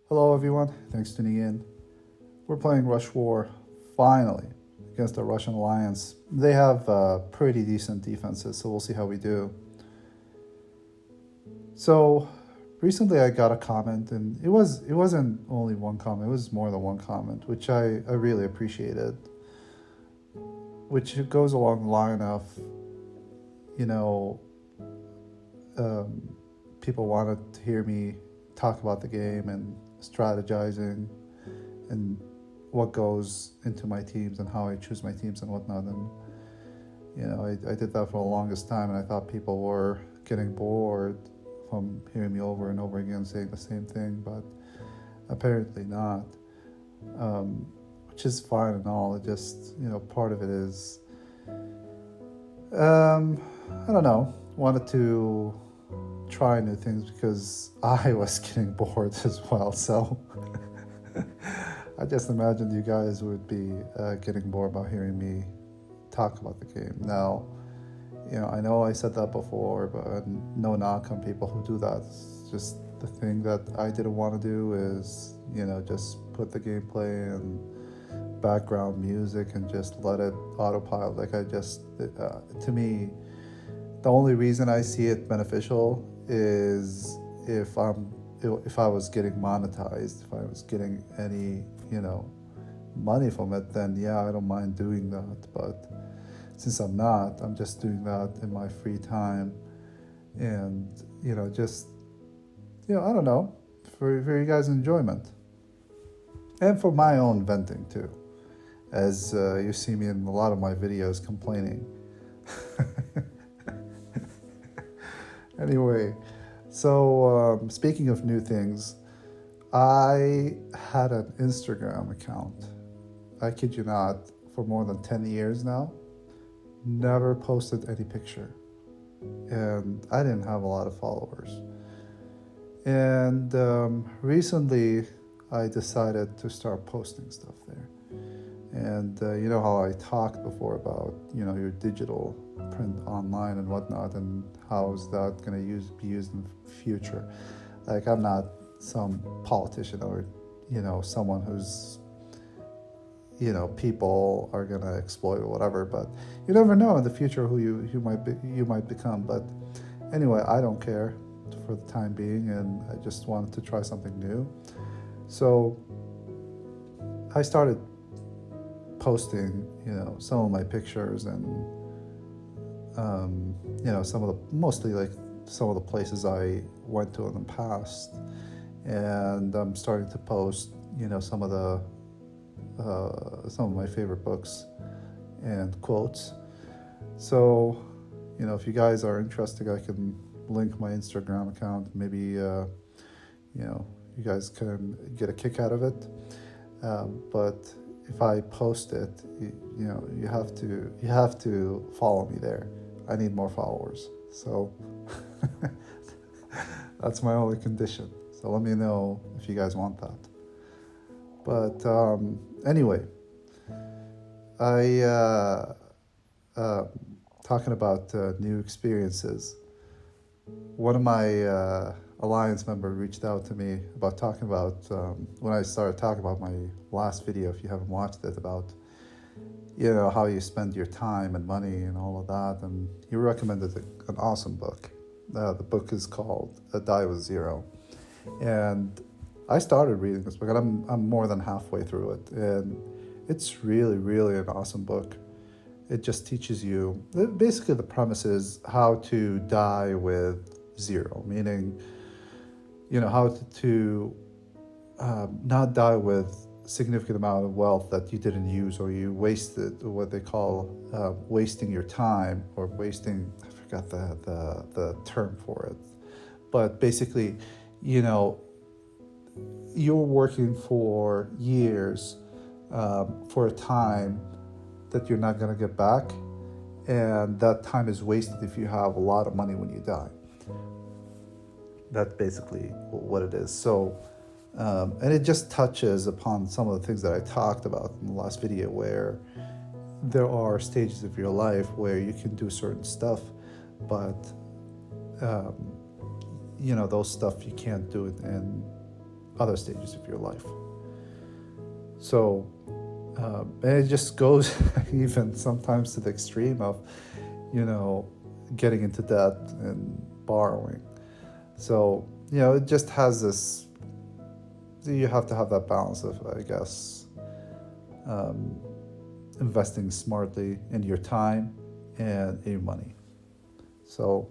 Hello, everyone. Thanks for tuning in. We're playing Rush War finally against the Russian Alliance. They have pretty decent defenses, so we'll see how we do. So recently, I got a comment, and it wasn't only one comment; it was more than one comment, which I really appreciated. Which goes along the line of, you know, um, people wanted to hear me talk about the game and strategizing and what goes into my teams and how I choose my teams and whatnot. And I did that for the longest time, and I thought people were getting bored from hearing me over and over again saying the same thing, but apparently not. Which is fine and all. It just, part of it is, I don't know, wanted to try new things because I was getting bored as well. So I just imagined you guys would be getting bored about hearing me talk about the game. Now, I know I said that before, but no knock on people who do that. It's just the thing that I didn't want to do is, just put the gameplay and background music and just let it autopilot. To me, the only reason I see it beneficial is if I was getting monetized, if I was getting any, money from it, then yeah, I don't mind doing that. But since I'm not, I'm just doing that in my free time, and I don't know, for you guys' enjoyment, and for my own venting too, as you see me in a lot of my videos complaining. Anyway, so speaking of new things, I had an Instagram account. I kid you not, for more than 10 years now. Never posted any picture. And I didn't have a lot of followers. And recently, I decided to start posting stuff there. And you know how I talked before about, your digital print online and whatnot, and how is that going to be used in the future. Like, I'm not some politician or, someone who's, people are going to exploit or whatever, but you never know in the future who you might become. But anyway, I don't care for the time being, and I just wanted to try something new. So I started posting, some of my pictures and, mostly like some of the places I went to in the past. And I'm starting to post, some of my favorite books and quotes. So, if you guys are interested, I can link my Instagram account. Maybe, you guys can get a kick out of it. But if I post it, you have to follow me there. I need more followers. So that's my only condition. So let me know if you guys want that. But anyway, talking about new experiences. One of my Alliance member reached out to me about talking about, when I started talking about my last video, if you haven't watched it, about, how you spend your time and money and all of that. And he recommended an awesome book. The book is called Die with Zero. And I started reading this book, and I'm more than halfway through it. And it's really, really an awesome book. It just teaches you, basically the premise is how to die with zero, meaning, how to not die with significant amount of wealth that you didn't use, or you wasted, what they call wasting your time, or wasting, I forgot the term for it. But basically, you're working for years for a time that you're not going to get back, and that time is wasted if you have a lot of money when you die. That's basically what it is. So, and it just touches upon some of the things that I talked about in the last video, where there are stages of your life where you can do certain stuff, but those stuff you can't do it in other stages of your life. So, and it just goes even sometimes to the extreme of, getting into debt and borrowing. So, it just has this, you have to have that balance of, I guess, investing smartly in your time and in your money. So,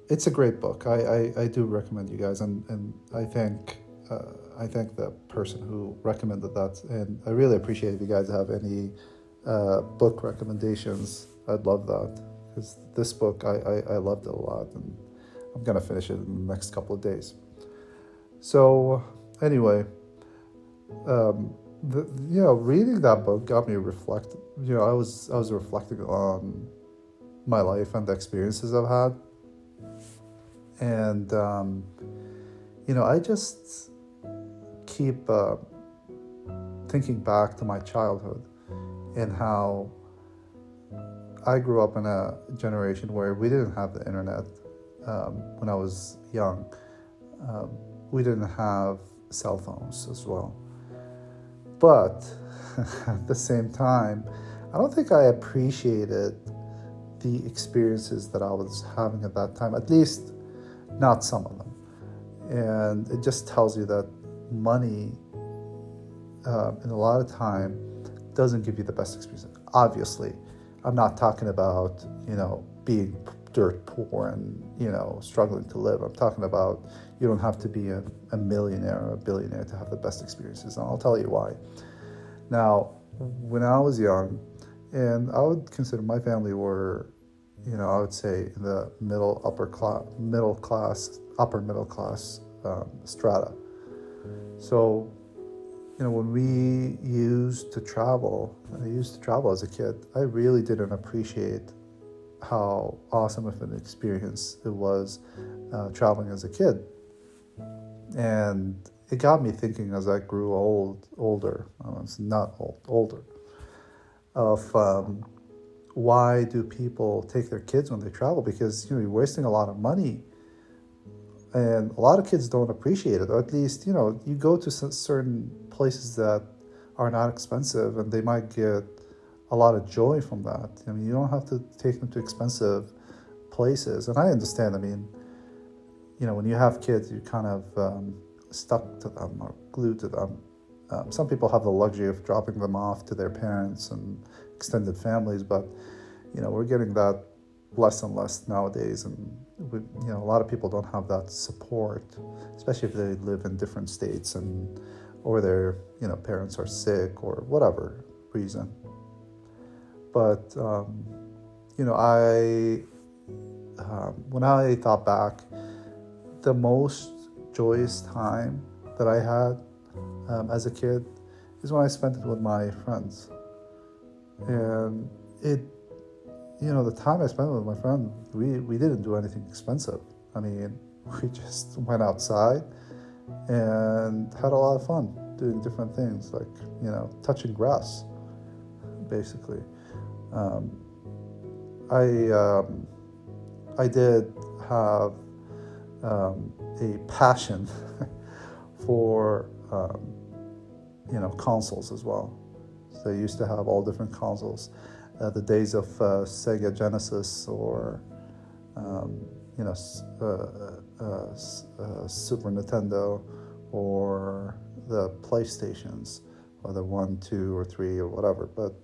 it's a great book. I do recommend you guys, and I thank the person who recommended that, and I really appreciate if you guys have any book recommendations. I'd love that, because this book I loved it a lot, and I'm gonna finish it in the next couple of days. So anyway, reading that book got me reflect. I was reflecting on my life and the experiences I've had, and I just keep thinking back to my childhood and how I grew up in a generation where we didn't have the internet. When I was young, we didn't have cell phones as well. But at the same time, I don't think I appreciated the experiences that I was having at that time, at least not some of them. And it just tells you that money, in a lot of time, doesn't give you the best experience. Obviously, I'm not talking about, being dirt poor and, struggling to live. I'm talking about you don't have to be a millionaire or a billionaire to have the best experiences. And I'll tell you why. Now, when I was young, and I would consider my family were, I would say in the upper middle class strata. So, when we used to travel, I used to travel as a kid, I really didn't appreciate how awesome of an experience it was traveling as a kid. And it got me thinking as I grew older, I was not older, of why do people take their kids when they travel? Because, you're wasting a lot of money. And a lot of kids don't appreciate it, or at least, you go to certain places that are not expensive and they might get a lot of joy from that. I mean, you don't have to take them to expensive places. And I understand, when you have kids, you're kind of stuck to them or glued to them. Some people have the luxury of dropping them off to their parents and extended families, but, we're getting that less and less nowadays, and a lot of people don't have that support, especially if they live in different states or their parents are sick or whatever reason. But when I thought back, the most joyous time that I had as a kid is when I spent it with my friends, and the time I spent with my friend, we didn't do anything expensive. I mean, we just went outside and had a lot of fun doing different things, like, touching grass, basically. I did have a passion for, consoles as well. So I used to have all different consoles. The days of Sega Genesis or Super Nintendo or the PlayStations, whether 1, 2, or 3 or whatever. But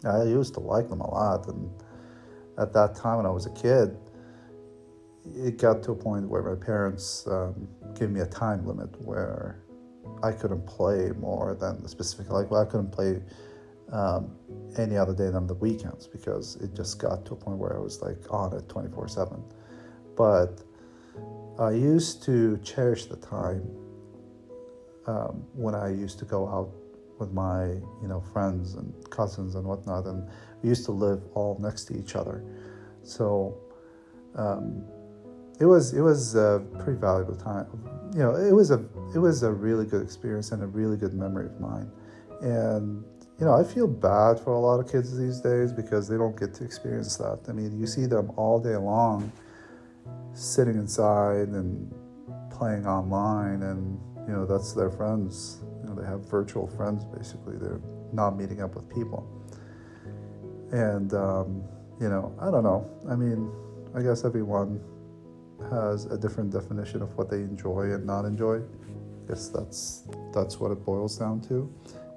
I used to like them a lot, and at that time when I was a kid, it got to a point where my parents gave me a time limit where I couldn't play more than the specific, I couldn't play any other day than the weekends, because it just got to a point where I was on it 24/7. But I used to cherish the time when I used to go out with my friends and cousins and whatnot, and we used to live all next to each other. So it was a pretty valuable time. It was a really good experience and a really good memory of mine. And I feel bad for a lot of kids these days because they don't get to experience that. I mean, you see them all day long sitting inside and playing online, and that's their friends. They have virtual friends basically. They're not meeting up with people, and I don't know. I mean, I guess everyone has a different definition of what they enjoy and not enjoy. I guess that's what it boils down to.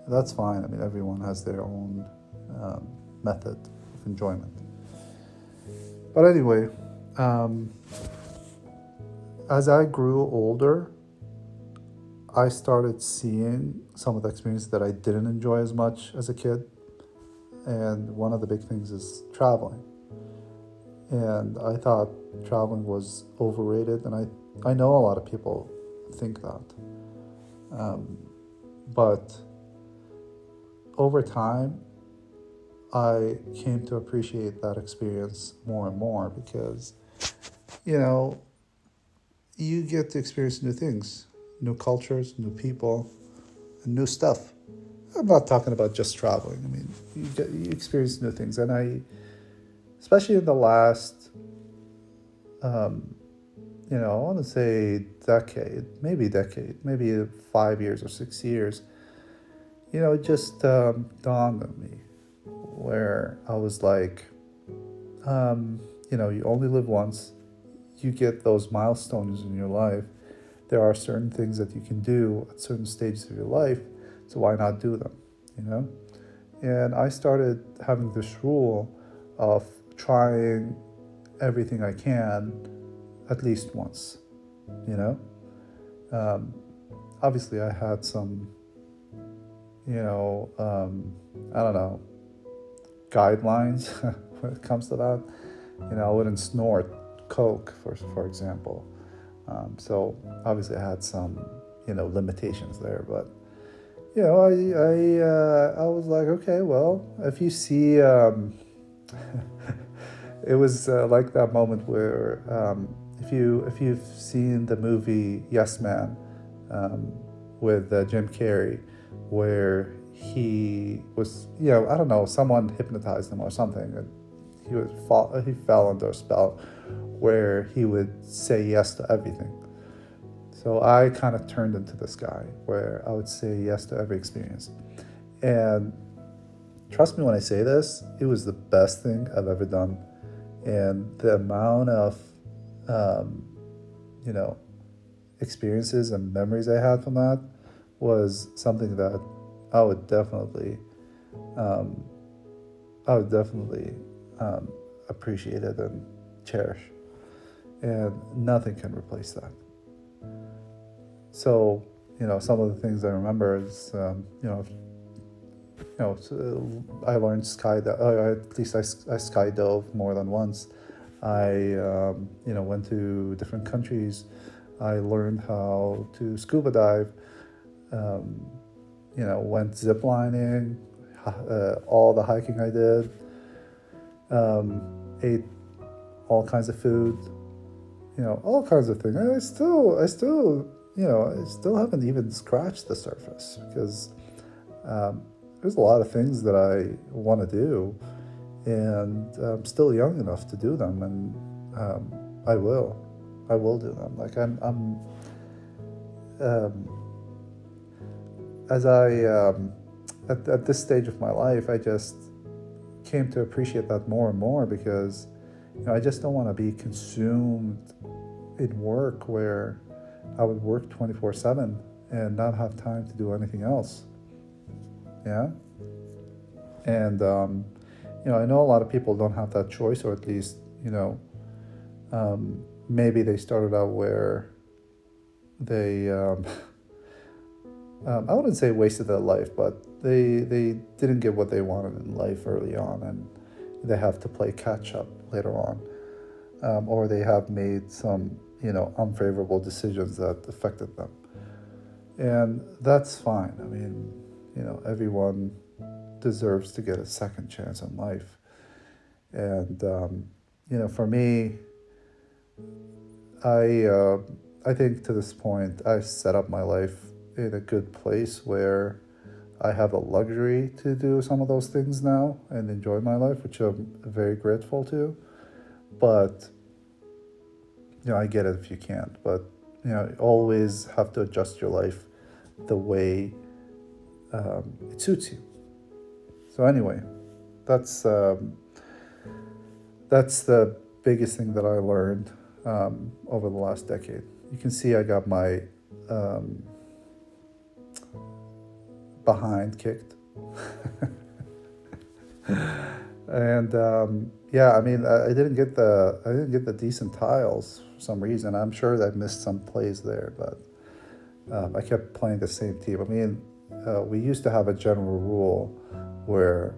And that's fine. I mean, everyone has their own method of enjoyment. But anyway, as I grew older, I started seeing some of the experiences that I didn't enjoy as much as a kid. And one of the big things is traveling. And I thought traveling was overrated, and I know a lot of people think that. But over time, I came to appreciate that experience more and more because, you get to experience new things, new cultures, new people, and new stuff. I'm not talking about just traveling. I mean, you experience new things, and especially in the last, I want to say decade, maybe 5 years or 6 years, it just dawned on me where I was like, you only live once. You get those milestones in your life. There are certain things that you can do at certain stages of your life, so why not do them, And I started having this rule of trying everything I can at least once, Obviously I had some, I don't know, guidelines when it comes to that. I wouldn't snort Coke, for example. So obviously I had some, limitations there, but I was like, okay, well, if you see, it was like that moment where if you've seen the movie Yes Man with Jim Carrey, where he was, I don't know, someone hypnotized him or something, and he fell under a spell where he would say yes to everything. So I kind of turned into this guy where I would say yes to every experience. And trust me when I say this, it was the best thing I've ever done. And the amount of, experiences and memories I had from that was something that I would definitely appreciate it and cherish. And nothing can replace that. So, some of the things I remember is, I learned at least I skydove more than once. I, went to different countries. I learned how to scuba dive, went ziplining, all the hiking I did, ate all kinds of food, all kinds of things. And I still haven't even scratched the surface because there's a lot of things that I want to do, and I'm still young enough to do them, and I will do them. Like at this stage of my life, I just came to appreciate that more and more because I just don't want to be consumed in work where I would work 24/7 and not have time to do anything else. Yeah. And, I know a lot of people don't have that choice, or at least, maybe they started out where they, I wouldn't say wasted their life, but they didn't get what they wanted in life early on, and they have to play catch up later on. Or they have made some, unfavorable decisions that affected them. And that's fine. I mean, everyone deserves to get a second chance in life. And, for me, I think to this point, I've set up my life in a good place where I have the luxury to do some of those things now and enjoy my life, which I'm very grateful to. But, I get it if you can't. But, you always have to adjust your life the way it suits you. So anyway, that's the biggest thing that I learned over the last decade. You can see I got my behind kicked. And yeah, I mean, I didn't get the decent tiles for some reason. I'm sure that I missed some plays there, but I kept playing the same team. I mean, we used to have a general rule where,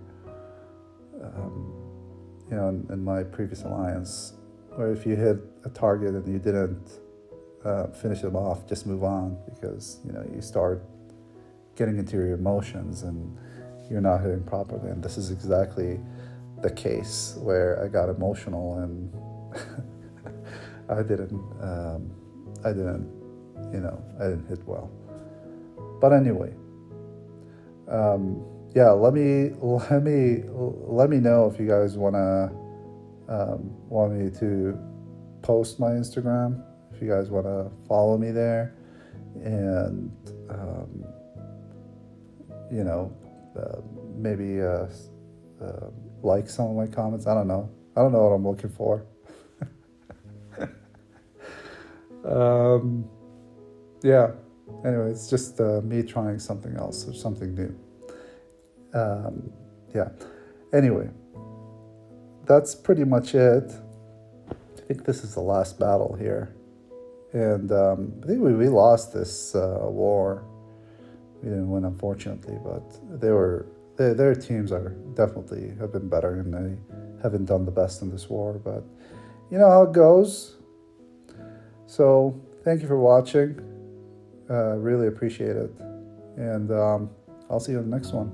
in my previous alliance, where if you hit a target and you didn't finish them off, just move on, because you start getting into your emotions and you're not hitting properly. And this is exactly the case where I got emotional and I didn't hit well. But anyway, yeah, let me know if you guys want me to post my Instagram, if you guys want to follow me there, and maybe like some of my comments. I don't know what I'm looking for. Yeah, anyway, it's just me trying something else or something new. Yeah, anyway, that's pretty much it. I think this is the last battle here, and I think we lost this war. We didn't win, unfortunately, but their teams have been better, and they haven't done the best in this war, but you know how it goes. So thank you for watching. Really appreciate it, and I'll see you in the next one.